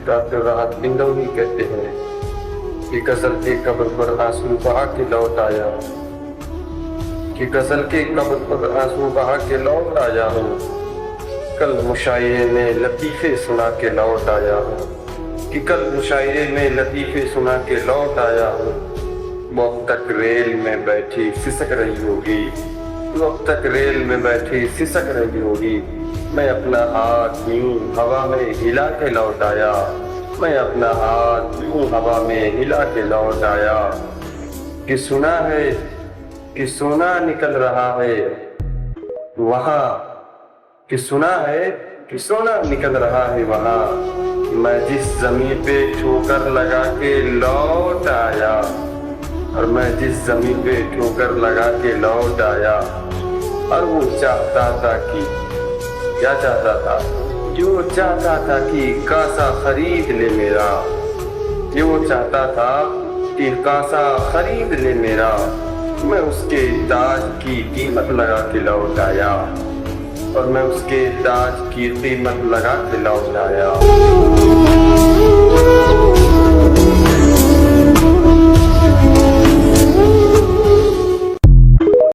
Doctor राहत बिंदौनी कहते हैं कि गजल के कब्र पर आंसू बहा के लौट आया हूँ, कि गजल के कब्र पर आंसू बहा के लौट आया हूँ। कल मुशायरे में लतीफ़े सुना के लौट आया हूँ, कि कल मुशायरे में लतीफ़े सुना के लौट आया हूँ। वक्त तक रेल में बैठी सिसक रही होगी, वक्त तक रेल में बैठी सिसक रही होगी। मैं अपना हाथ यूं हवा में हिला के लौट आया, मैं अपना हाथ यूं हवा में हिला के लौट आया। कि सुना है कि सोना निकल रहा है वहाँ, कि सुना है कि सोना निकल रहा है वहाँ। मैं जिस जमीन पे ठोकर लगा के लौट आया, और मैं जिस जमीन पे ठोकर लगा के लौट आया। और वो चाहता था कि क्या चाहता था कि वो चाहता था कि कासा खरीद ले मेरा, कि वो चाहता था कि कासा खरीद ले मेरा। मैं उसके ताज की कीमत लगा के लौट आया, और मैं उसके ताज की कीमत लगा के लौट आया।